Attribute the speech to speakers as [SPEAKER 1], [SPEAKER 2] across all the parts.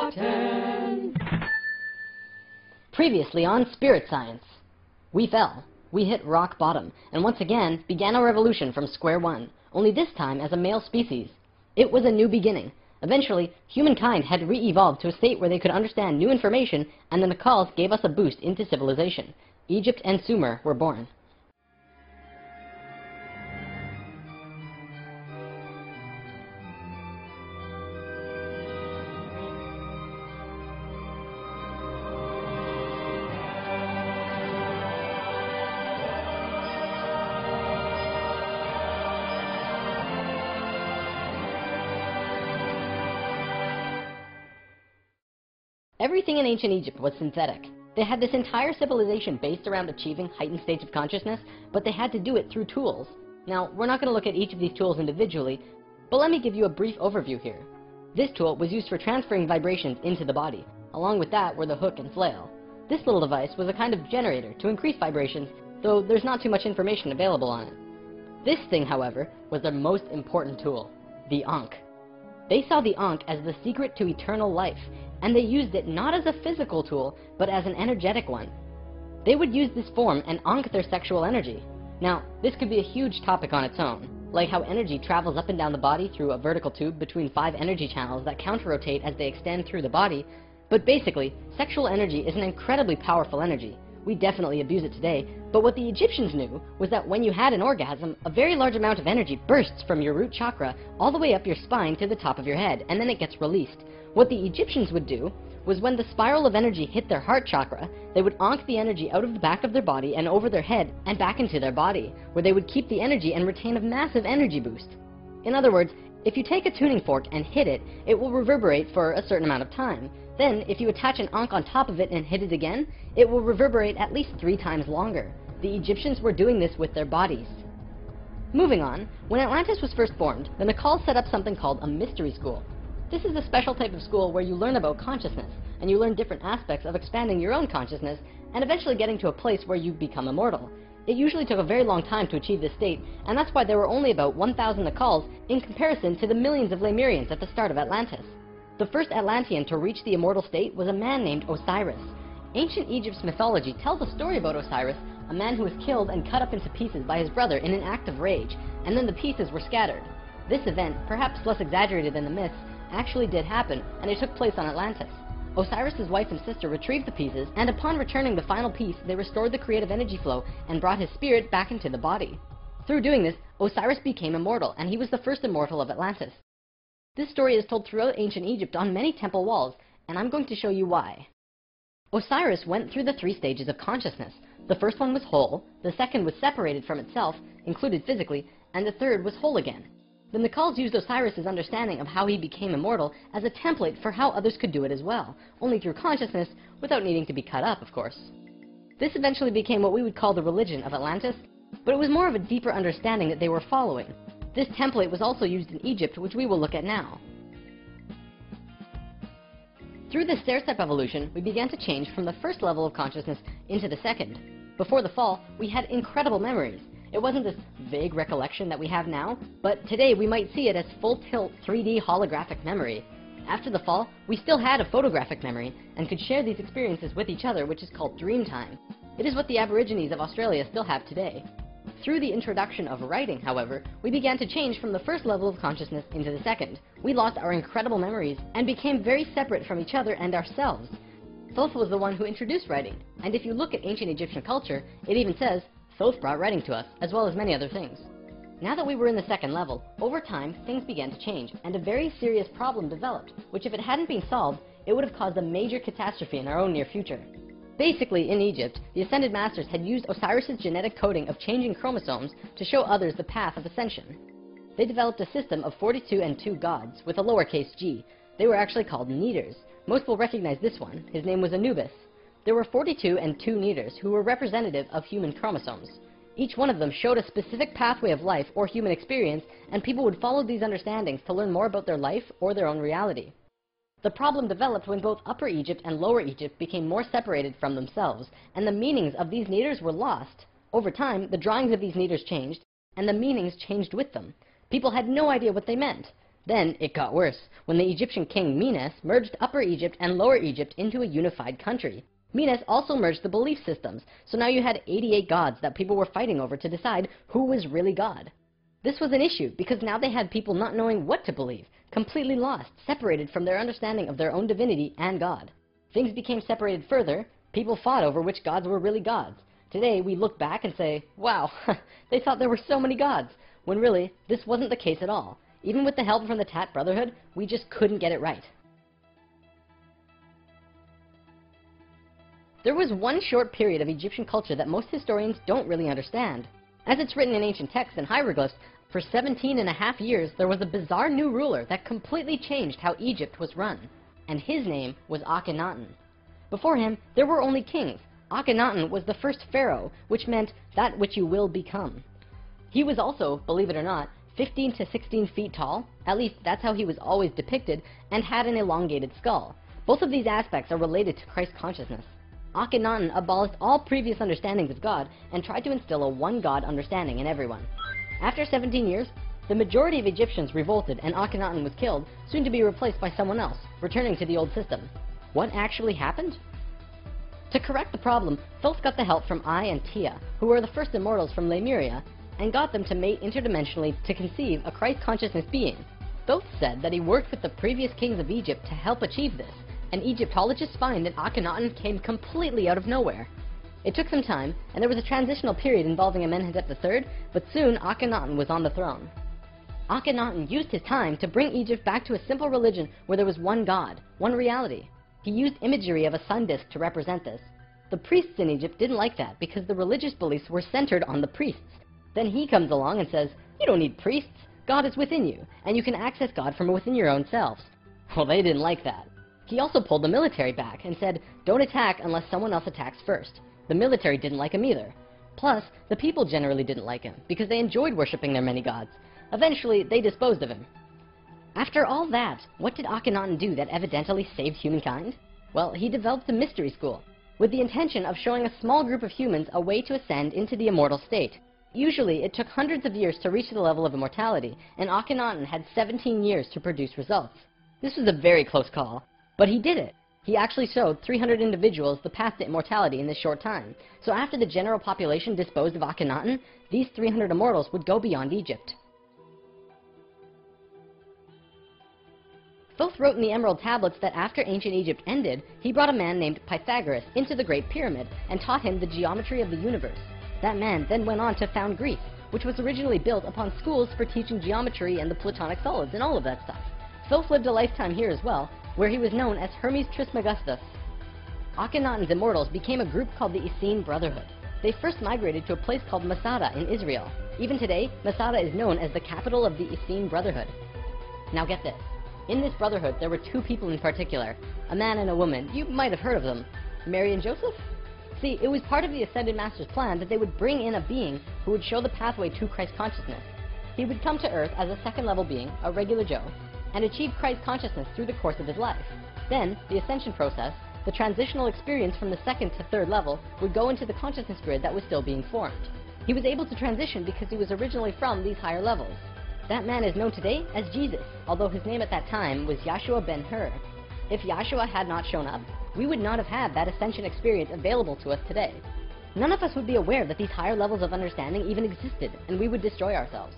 [SPEAKER 1] Top 10.
[SPEAKER 2] Previously on Spirit Science. We fell. We hit rock bottom, and once again began our evolution from square one, only this time as a male species. It was a new beginning. Eventually, humankind had re-evolved to a state where they could understand new information, and the Nacals gave us a boost into civilization. Egypt and Sumer were born. Everything in ancient Egypt was synthetic. They had this entire civilization based around achieving heightened states of consciousness, but they had to do it through tools. Now, we're not going to look at each of these tools individually, but let me give you a brief overview here. This tool was used for transferring vibrations into the body. Along with that were the hook and flail. This little device was a kind of generator to increase vibrations, though there's not too much information available on it. This thing, however, was their most important tool, the Ankh. They saw the Ankh as the secret to eternal life, and they used it not as a physical tool, but as an energetic one. They would use this form and ankh their sexual energy. Now, this could be a huge topic on its own, like how energy travels up and down the body through a vertical tube between 5 energy channels that counter-rotate as they extend through the body. But basically, sexual energy is an incredibly powerful energy. We definitely abuse it today, but what the Egyptians knew was that when you had an orgasm, a very large amount of energy bursts from your root chakra all the way up your spine to the top of your head, and then it gets released. What the Egyptians would do was when the spiral of energy hit their heart chakra, they would ankh the energy out of the back of their body and over their head and back into their body, where they would keep the energy and retain a massive energy boost. In other words, if you take a tuning fork and hit it, it will reverberate for a certain amount of time. Then, if you attach an ankh on top of it and hit it again, it will reverberate at least 3 times longer. The Egyptians were doing this with their bodies. Moving on, when Atlantis was first formed, the Nacals set up something called a mystery school. This is a special type of school where you learn about consciousness, and you learn different aspects of expanding your own consciousness, and eventually getting to a place where you become immortal. It usually took a very long time to achieve this state, and that's why there were only about 1,000 Nacals in comparison to the millions of Lemurians at the start of Atlantis. The first Atlantean to reach the immortal state was a man named Osiris. Ancient Egypt's mythology tells a story about Osiris, a man who was killed and cut up into pieces by his brother in an act of rage, and then the pieces were scattered. This event, perhaps less exaggerated than the myths, actually did happen, and it took place on Atlantis. Osiris's wife and sister retrieved the pieces, and upon returning the final piece, they restored the creative energy flow and brought his spirit back into the body. Through doing this, Osiris became immortal, and he was the first immortal of Atlantis. This story is told throughout ancient Egypt on many temple walls, and I'm going to show you why. Osiris went through the 3 stages of consciousness. The first one was whole, the second was separated from itself, included physically, and the third was whole again. The Nacals used Osiris's understanding of how he became immortal as a template for how others could do it as well, only through consciousness, without needing to be cut up, of course. This eventually became what we would call the religion of Atlantis, but it was more of a deeper understanding that they were following. This template was also used in Egypt, which we will look at now. Through this stair-step evolution, we began to change from the first level of consciousness into the second. Before the fall, we had incredible memories. It wasn't this vague recollection that we have now, but today we might see it as full-tilt 3D holographic memory. After the fall, we still had a photographic memory and could share these experiences with each other, which is called dream time. It is what the Aborigines of Australia still have today. Through the introduction of writing, however, we began to change from the first level of consciousness into the second. We lost our incredible memories and became very separate from each other and ourselves. Thoth was the one who introduced writing, and if you look at ancient Egyptian culture, it even says, Thoth brought writing to us, as well as many other things. Now that we were in the second level, over time, things began to change, and a very serious problem developed, which if it hadn't been solved, it would have caused a major catastrophe in our own near future. Basically, in Egypt, the Ascended Masters had used Osiris's genetic coding of changing chromosomes to show others the path of ascension. They developed a system of 42 and 2 gods, with a lowercase g. They were actually called Neters. Most will recognize this one. His name was Anubis. There were 42 and 2 Neters who were representative of human chromosomes. Each one of them showed a specific pathway of life or human experience, and people would follow these understandings to learn more about their life or their own reality. The problem developed when both Upper Egypt and Lower Egypt became more separated from themselves, and the meanings of these Neters were lost. Over time, the drawings of these Neters changed, and the meanings changed with them. People had no idea what they meant. Then it got worse, when the Egyptian king Menes merged Upper Egypt and Lower Egypt into a unified country. Menes also merged the belief systems, so now you had 88 gods that people were fighting over to decide who was really God. This was an issue because now they had people not knowing what to believe, completely lost, separated from their understanding of their own divinity and God. Things became separated further, people fought over which gods were really gods. Today we look back and say, wow, they thought there were so many gods, when really, this wasn't the case at all. Even with the help from the Tat Brotherhood, we just couldn't get it right. There was one short period of Egyptian culture that most historians don't really understand. As it's written in ancient texts and hieroglyphs, for 17.5 years there was a bizarre new ruler that completely changed how Egypt was run. And his name was Akhenaten. Before him, there were only kings. Akhenaten was the first pharaoh, which meant that which you will become. He was also, believe it or not, 15 to 16 feet tall, at least that's how he was always depicted, and had an elongated skull. Both of these aspects are related to Christ consciousness. Akhenaten abolished all previous understandings of God and tried to instill a one-God understanding in everyone. After 17 years, the majority of Egyptians revolted and Akhenaten was killed, soon to be replaced by someone else, returning to the old system. What actually happened? To correct the problem, Thoth got the help from Ai and Tia, who were the first immortals from Lemuria, and got them to mate interdimensionally to conceive a Christ consciousness being. Thoth said that he worked with the previous kings of Egypt to help achieve this, and Egyptologists find that Akhenaten came completely out of nowhere. It took some time, and there was a transitional period involving Amenhotep III, but soon Akhenaten was on the throne. Akhenaten used his time to bring Egypt back to a simple religion where there was one God, one reality. He used imagery of a sun disk to represent this. The priests in Egypt didn't like that because the religious beliefs were centered on the priests. Then he comes along and says, you don't need priests, God is within you, and you can access God from within your own selves. Well, they didn't like that. He also pulled the military back and said, don't attack unless someone else attacks first. The military didn't like him either. Plus, the people generally didn't like him because they enjoyed worshipping their many gods. Eventually, they disposed of him. After all that, what did Akhenaten do that evidently saved humankind? Well, he developed a mystery school, with the intention of showing a small group of humans a way to ascend into the immortal state. Usually, it took hundreds of years to reach the level of immortality, and Akhenaten had 17 years to produce results. This was a very close call, but he did it. He actually showed 300 individuals the path to immortality in this short time. So after the general population disposed of Akhenaten, these 300 immortals would go beyond Egypt. Thoth wrote in the Emerald Tablets that after ancient Egypt ended, he brought a man named Pythagoras into the Great Pyramid and taught him the geometry of the universe. That man then went on to found Greece, which was originally built upon schools for teaching geometry and the Platonic solids and all of that stuff. Thoth lived a lifetime here as well, where he was known as Hermes Trismegistus. Akhenaten's immortals became a group called the Essene Brotherhood. They first migrated to a place called Masada in Israel. Even today, Masada is known as the capital of the Essene Brotherhood. Now get this. In this brotherhood, there were two people in particular, a man and a woman. You might have heard of them. Mary and Joseph? See, it was part of the Ascended Master's plan that they would bring in a being who would show the pathway to Christ consciousness. He would come to Earth as a second-level being, a regular Joe, and achieve Christ consciousness through the course of his life. Then, the ascension process, the transitional experience from the second to third level, would go into the consciousness grid that was still being formed. He was able to transition because he was originally from these higher levels. That man is known today as Jesus, although his name at that time was Yahshua ben Hur. If Yahshua had not shown up, we would not have had that ascension experience available to us today. None of us would be aware that these higher levels of understanding even existed, and we would destroy ourselves.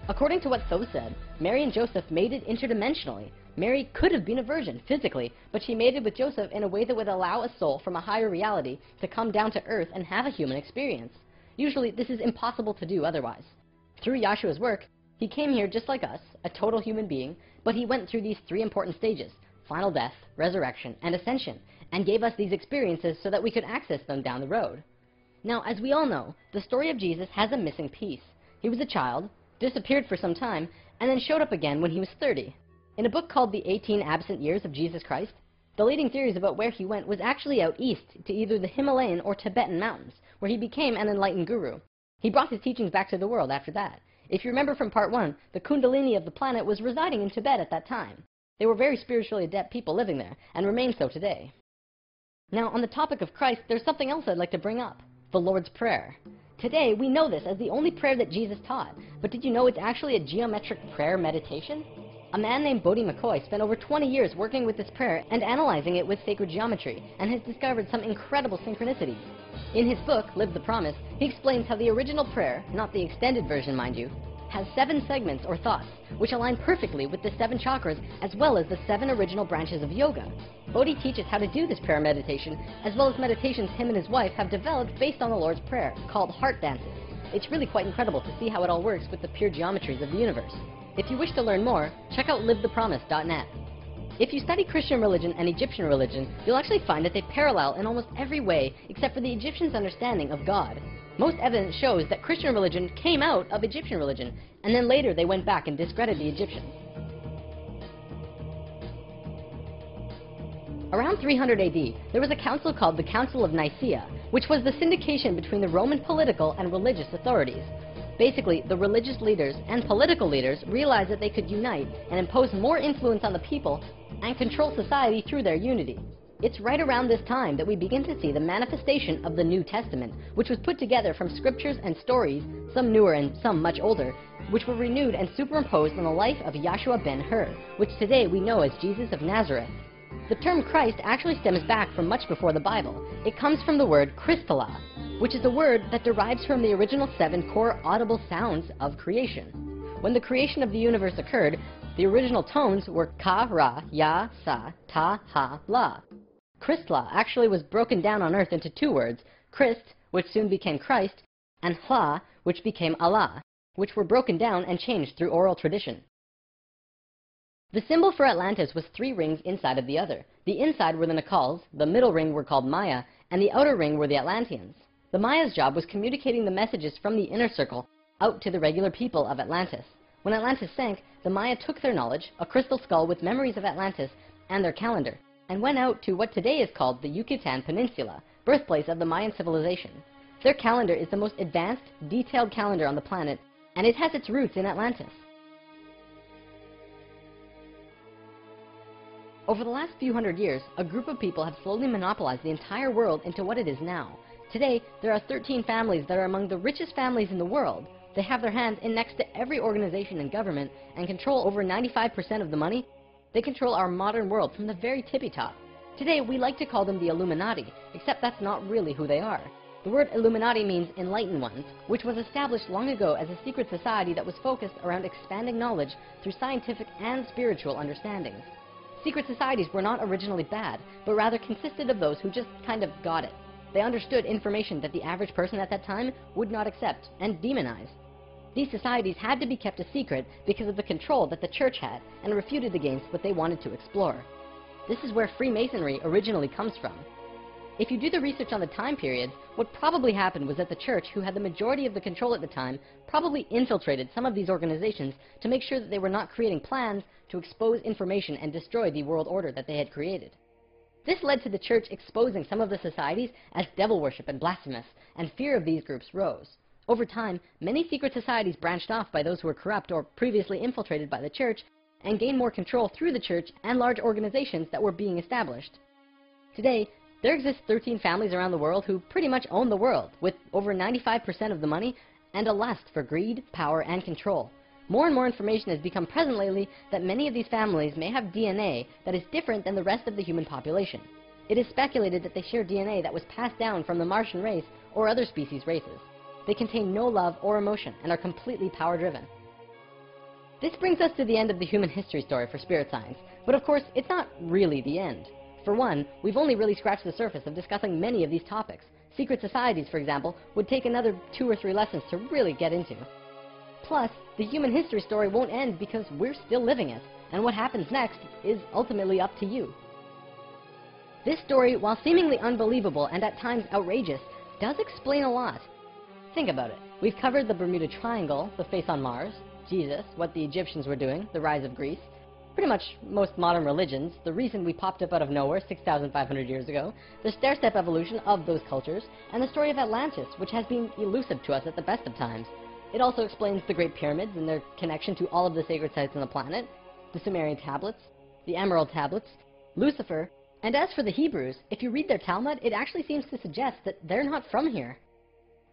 [SPEAKER 2] According to what Thoth said, Mary and Joseph mated interdimensionally. Mary could have been a virgin, physically, but she mated with Joseph in a way that would allow a soul from a higher reality to come down to Earth and have a human experience. Usually, this is impossible to do otherwise. Through Yahshua's work, he came here just like us, a total human being, but he went through these three important stages: final death, resurrection, and ascension, and gave us these experiences so that we could access them down the road. Now, as we all know, the story of Jesus has a missing piece. He was a child, disappeared for some time, and then showed up again when he was 30. In a book called The 18 Absent Years of Jesus Christ, the leading theories about where he went was actually out east to either the Himalayan or Tibetan mountains, where he became an enlightened guru. He brought his teachings back to the world after that. If you remember from part 1, the Kundalini of the planet was residing in Tibet at that time. They were very spiritually adept people living there, and remain so today. Now, on the topic of Christ, there's something else I'd like to bring up: the Lord's Prayer. Today, we know this as the only prayer that Jesus taught, but did you know it's actually a geometric prayer meditation? A man named Bodie McCoy spent over 20 years working with this prayer and analyzing it with sacred geometry, and has discovered some incredible synchronicities. In his book, Live the Promise, he explains how the original prayer, not the extended version mind you, has 7 segments or thoughts, which align perfectly with the 7 chakras as well as the 7 original branches of yoga. Bodhi teaches how to do this prayer meditation, as well as meditations him and his wife have developed based on the Lord's Prayer, called heart dances. It's really quite incredible to see how it all works with the pure geometries of the universe. If you wish to learn more, check out livethepromise.net. If you study Christian religion and Egyptian religion, you'll actually find that they parallel in almost every way except for the Egyptians' understanding of God. Most evidence shows that Christian religion came out of Egyptian religion, and then later they went back and discredited the Egyptians. Around 300 AD, there was a council called the Council of Nicaea, which was the syndication between the Roman political and religious authorities. Basically, the religious leaders and political leaders realized that they could unite and impose more influence on the people and control society through their unity. It's right around this time that we begin to see the manifestation of the New Testament, which was put together from scriptures and stories, some newer and some much older, which were renewed and superimposed on the life of Yahshua ben Hur, which today we know as Jesus of Nazareth. The term Christ actually stems back from much before the Bible. It comes from the word Christala, which is a word that derives from the original 7 core audible sounds of creation. When the creation of the universe occurred, the original tones were ka, ra, ya, sa, ta, ha, la. Christla actually was broken down on earth into 2 words, Christ, which soon became Christ, and Hla, which became Allah, which were broken down and changed through oral tradition. The symbol for Atlantis was 3 rings inside of the other. The inside were the Nakals, the middle ring were called Maya, and the outer ring were the Atlanteans. The Maya's job was communicating the messages from the inner circle out to the regular people of Atlantis. When Atlantis sank, the Maya took their knowledge, a crystal skull with memories of Atlantis, and their calendar, and went out to what today is called the Yucatan Peninsula, birthplace of the Mayan civilization. Their calendar is the most advanced, detailed calendar on the planet, and it has its roots in Atlantis. Over the last few hundred years, a group of people have slowly monopolized the entire world into what it is now. Today, there are 13 families that are among the richest families in the world. They have their hands in next to every organization and government and control over 95% of the money. They control our modern world from the very tippy top. Today, we like to call them the Illuminati, except that's not really who they are. The word Illuminati means enlightened ones, which was established long ago as a secret society that was focused around expanding knowledge through scientific and spiritual understandings. Secret societies were not originally bad, but rather consisted of those who just kind of got it. They understood information that the average person at that time would not accept and demonize. These societies had to be kept a secret because of the control that the church had and refuted against what they wanted to explore. This is where Freemasonry originally comes from. If you do the research on the time periods, what probably happened was that the church, who had the majority of the control at the time, probably infiltrated some of these organizations to make sure that they were not creating plans to expose information and destroy the world order that they had created. This led to the church exposing some of the societies as devil worship and blasphemous, and fear of these groups rose. Over time, many secret societies branched off by those who were corrupt or previously infiltrated by the church, and gained more control through the church and large organizations that were being established. Today, there exist 13 families around the world who pretty much own the world, with over 95% of the money and a lust for greed, power, and control. More and more information has become present lately that many of these families may have DNA that is different than the rest of the human population. It is speculated that they share DNA that was passed down from the Martian race or other species races. They contain no love or emotion and are completely power-driven. This brings us to the end of the human history story for spirit science, but of course, it's not really the end. For one, we've only really scratched the surface of discussing many of these topics. Secret societies, for example, would take another 2 or 3 lessons to really get into. Plus, the human history story won't end because we're still living it, and what happens next is ultimately up to you. This story, while seemingly unbelievable and at times outrageous, does explain a lot. Think about it. We've covered the Bermuda Triangle, the face on Mars, Jesus, what the Egyptians were doing, the rise of Greece, pretty much most modern religions, the reason we popped up out of nowhere 6,500 years ago, the stair-step evolution of those cultures, and the story of Atlantis, which has been elusive to us at the best of times. It also explains the Great Pyramids and their connection to all of the sacred sites on the planet, the Sumerian tablets, the Emerald tablets, Lucifer, and as for the Hebrews, if you read their Talmud, it actually seems to suggest that they're not from here.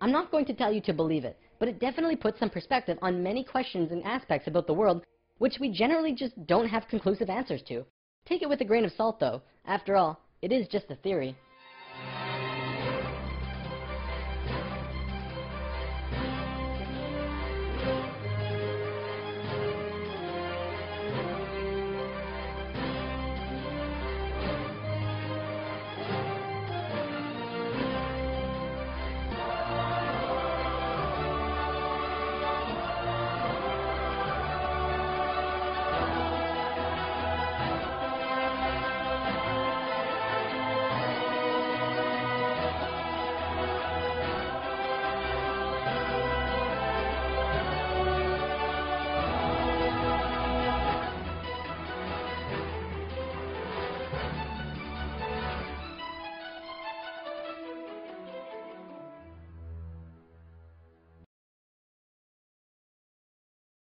[SPEAKER 2] I'm not going to tell you to believe it, but it definitely puts some perspective on many questions and aspects about the world which we generally just don't have conclusive answers to. Take it with a grain of salt, though. After all, it is just a theory.